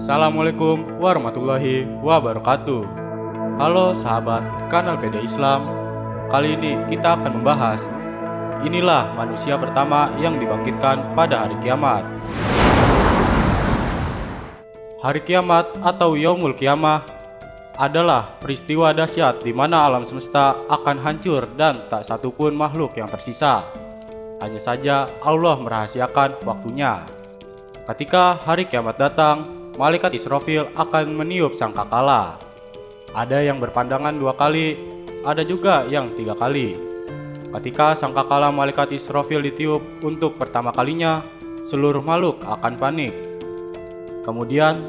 Assalamualaikum warahmatullahi wabarakatuh. Halo sahabat kanal PD Islam. Kali ini kita akan membahas inilah manusia pertama yang dibangkitkan pada hari kiamat. Hari kiamat atau Yaumul Qiyamah adalah peristiwa dahsyat di mana alam semesta akan hancur dan tak satupun makhluk yang tersisa. Hanya saja Allah merahasiakan waktunya. Ketika hari kiamat datang, malaikat Israfil akan meniup sangkakala. Ada yang berpandangan 2 kali, ada juga yang 3 kali. Ketika sangkakala malaikat Israfil ditiup untuk pertama kalinya, seluruh makhluk akan panik. Kemudian,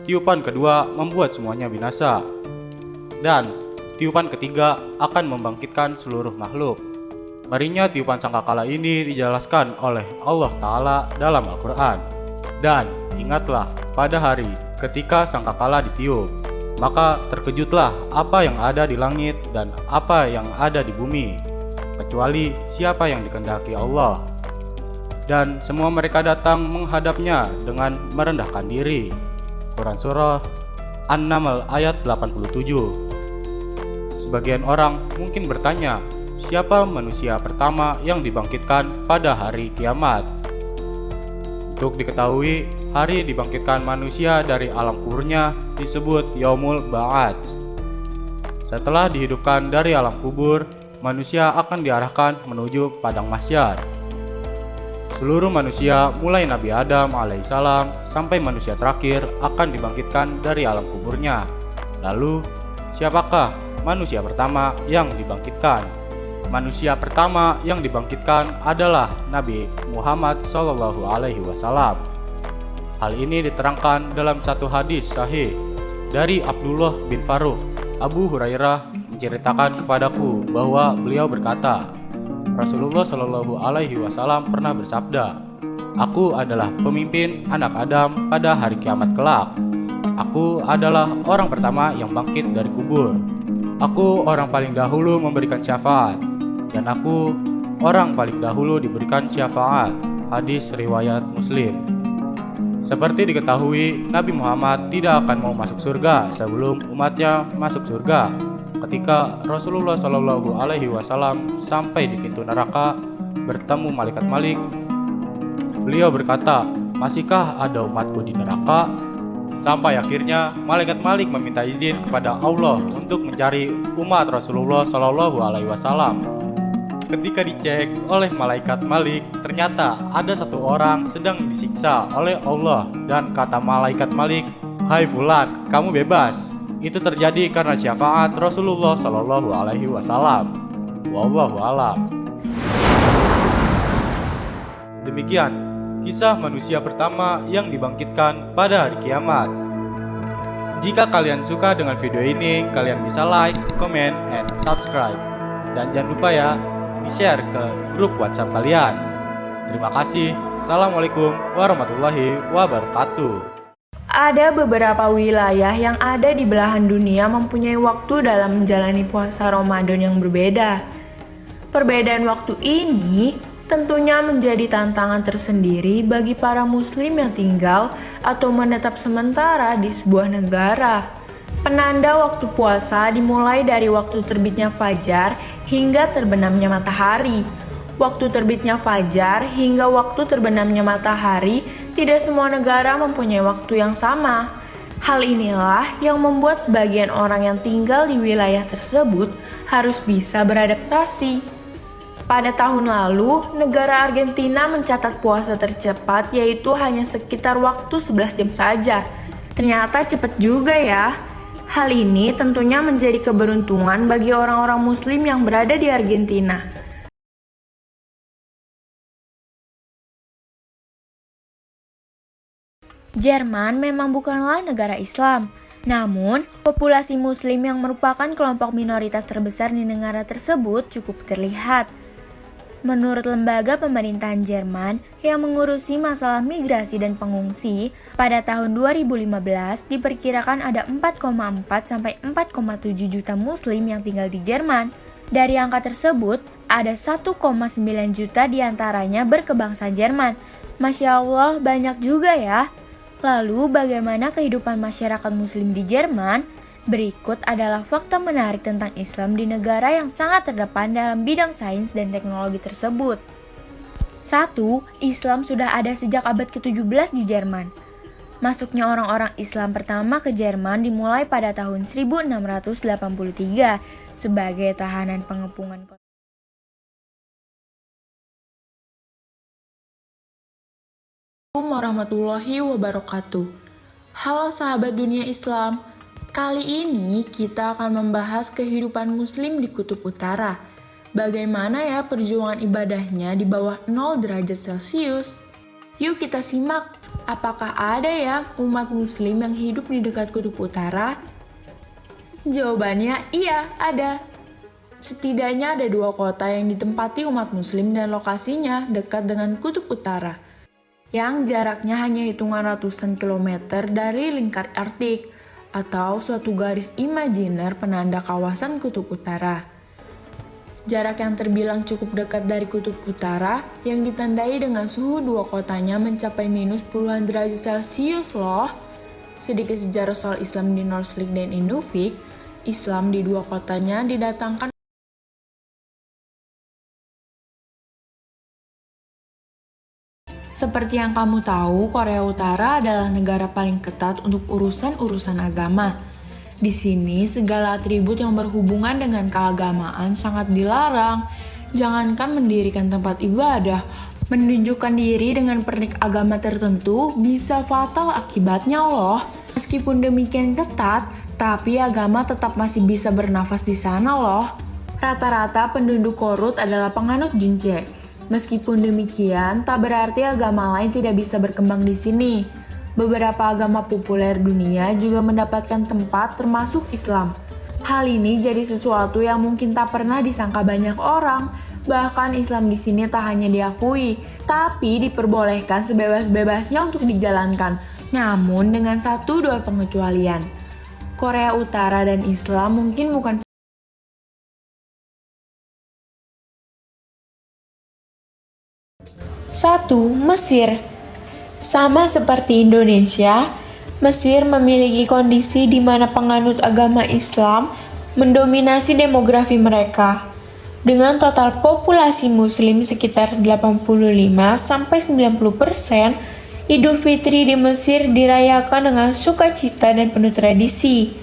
tiupan kedua membuat semuanya binasa. Dan tiupan ketiga akan membangkitkan seluruh makhluk. Ngerinya tiupan sangkakala ini dijelaskan oleh Allah Ta'ala dalam Al-Quran. Dan ingatlah pada hari ketika sangkakala ditiup, maka terkejutlah apa yang ada di langit dan apa yang ada di bumi, kecuali siapa yang dikehendaki Allah. Dan semua mereka datang menghadapnya dengan merendahkan diri. Quran Surah An-Naml ayat 87. Sebagian orang mungkin bertanya, siapa manusia pertama yang dibangkitkan pada hari kiamat? Untuk diketahui, hari dibangkitkan manusia dari alam kuburnya disebut Yaumul Ba'ats. Setelah dihidupkan dari alam kubur, manusia akan diarahkan menuju padang mahsyar. Seluruh manusia mulai Nabi Adam alaihissalam sampai manusia terakhir akan dibangkitkan dari alam kuburnya. Lalu, siapakah manusia pertama yang dibangkitkan? Manusia pertama yang dibangkitkan adalah Nabi Muhammad SAW. Hal ini diterangkan dalam satu hadis sahih dari Abdullah bin Faruk. Abu Hurairah menceritakan kepadaku bahwa beliau berkata, Rasulullah SAW pernah bersabda, "Aku adalah pemimpin anak Adam pada hari kiamat kelak. Aku adalah orang pertama yang bangkit dari kubur. Aku orang paling dahulu memberikan syafaat, dan aku orang paling dahulu diberikan syafaat." Hadis riwayat Muslim. Seperti diketahui, Nabi Muhammad tidak akan mau masuk surga sebelum umatnya masuk surga. Ketika Rasulullah SAW sampai di pintu neraka bertemu malaikat Malik, beliau berkata, "Masihkah ada umatku di neraka?" Sampai akhirnya malaikat Malik meminta izin kepada Allah untuk mencari umat Rasulullah SAW. Ketika dicek oleh malaikat Malik, ternyata ada satu orang sedang disiksa oleh Allah, dan kata malaikat Malik, "Hai Fulan, kamu bebas." Itu terjadi karena syafaat Rasulullah SAW. Wallahu a'lam. Demikian kisah manusia pertama yang dibangkitkan pada hari kiamat. Jika kalian suka dengan video ini, kalian bisa like, comment, and subscribe. Dan jangan lupa ya, di-share ke grup WhatsApp kalian. Terima kasih. Assalamualaikum warahmatullahi wabarakatuh. Ada beberapa wilayah yang ada di belahan dunia mempunyai waktu dalam menjalani puasa Ramadan yang berbeda. Perbedaan waktu ini tentunya menjadi tantangan tersendiri bagi para muslim yang tinggal atau menetap sementara di sebuah negara. Penanda waktu puasa dimulai dari waktu terbitnya fajar hingga terbenamnya matahari. Waktu terbitnya fajar hingga waktu terbenamnya matahari, tidak semua negara mempunyai waktu yang sama. Hal inilah yang membuat sebagian orang yang tinggal di wilayah tersebut harus bisa beradaptasi. Pada tahun lalu, negara Argentina mencatat puasa tercepat yaitu hanya sekitar waktu 11 jam saja. Ternyata cepat juga ya. Hal ini tentunya menjadi keberuntungan bagi orang-orang muslim yang berada di Argentina. Jerman memang bukanlah negara Islam, namun populasi muslim yang merupakan kelompok minoritas terbesar di negara tersebut cukup terlihat. Menurut lembaga pemerintahan Jerman yang mengurusi masalah migrasi dan pengungsi, pada tahun 2015 diperkirakan ada 4,4 sampai 4,7 juta muslim yang tinggal di Jerman. Dari angka tersebut, ada 1,9 juta diantaranya berkebangsaan Jerman. Masya Allah, banyak juga ya. Lalu, bagaimana kehidupan masyarakat Muslim di Jerman? Berikut adalah fakta menarik tentang Islam di negara yang sangat terdepan dalam bidang sains dan teknologi tersebut. 1. Islam sudah ada sejak abad ke-17 di Jerman. Masuknya orang-orang Islam pertama ke Jerman dimulai pada tahun 1683 sebagai tahanan pengepungan kota. Assalamualaikum warahmatullahi wabarakatuh. Halo sahabat dunia Islam. Kali ini kita akan membahas kehidupan Muslim di Kutub Utara. Bagaimana ya perjuangan ibadahnya di bawah 0 derajat Celcius? Yuk kita simak, apakah ada ya umat Muslim yang hidup di dekat Kutub Utara? Jawabannya iya, ada. Setidaknya ada 2 kota yang ditempati umat Muslim dan lokasinya dekat dengan Kutub Utara, yang jaraknya hanya hitungan ratusan kilometer dari lingkar Arktik, atau suatu garis imajiner penanda kawasan Kutub Utara. Jarak yang terbilang cukup dekat dari Kutub Utara yang ditandai dengan suhu 2 kotanya mencapai minus puluhan derajat Celcius loh. Sedikit sejarah soal Islam di Noordelijk dan Inuvik. Islam di 2 kotanya didatangkan Seperti yang kamu tahu, Korea Utara adalah negara paling ketat untuk urusan-urusan agama. Di sini, segala atribut yang berhubungan dengan keagamaan sangat dilarang. Jangankan mendirikan tempat ibadah, menunjukkan diri dengan pernik agama tertentu bisa fatal akibatnya loh. Meskipun demikian ketat, tapi agama tetap masih bisa bernafas di sana loh. Rata-rata penduduk Korut adalah penganut Junce. Meskipun demikian, tak berarti agama lain tidak bisa berkembang di sini. Beberapa agama populer dunia juga mendapatkan tempat termasuk Islam. Hal ini jadi sesuatu yang mungkin tak pernah disangka banyak orang. Bahkan Islam di sini tak hanya diakui, tapi diperbolehkan sebebas-bebasnya untuk dijalankan. Namun dengan 1-2 pengecualian. Korea Utara dan Islam mungkin bukan 1. Mesir. Sama seperti Indonesia, Mesir memiliki kondisi di mana penganut agama Islam mendominasi demografi mereka. Dengan total populasi muslim sekitar 85-90%, Idul Fitri di Mesir dirayakan dengan sukacita dan penuh tradisi.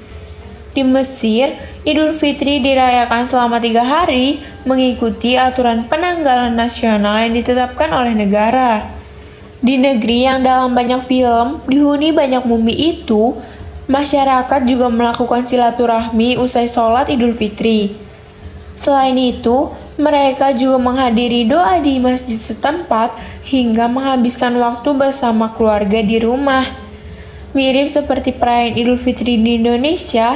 Di Mesir, Idul Fitri dirayakan selama 3 hari mengikuti aturan penanggalan nasional yang ditetapkan oleh negara. Di negeri yang dalam banyak film dihuni banyak mumi itu, masyarakat juga melakukan silaturahmi usai sholat Idul Fitri. Selain itu, mereka juga menghadiri doa di masjid setempat hingga menghabiskan waktu bersama keluarga di rumah. Mirip seperti perayaan Idul Fitri di Indonesia,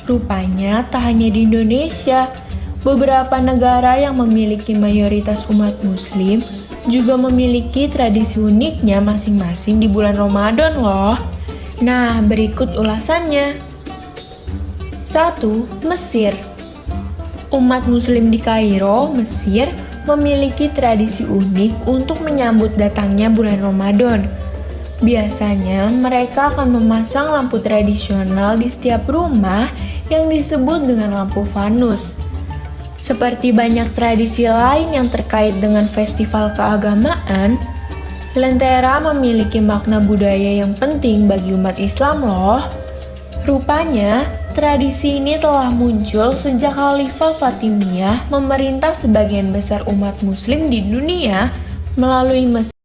rupanya tak hanya di Indonesia, beberapa negara yang memiliki mayoritas umat muslim juga memiliki tradisi uniknya masing-masing di bulan Ramadan loh. Nah, berikut ulasannya. 1. Mesir. Umat muslim di Kairo, Mesir, memiliki tradisi unik untuk menyambut datangnya bulan Ramadan. Biasanya mereka akan memasang lampu tradisional di setiap rumah yang disebut dengan lampu fanus. Seperti banyak tradisi lain yang terkait dengan festival keagamaan, Lentera memiliki makna budaya yang penting bagi umat Islam loh. Rupanya, tradisi ini telah muncul sejak Khalifah Fatimiyah memerintah sebagian besar umat muslim di dunia melalui Mesir.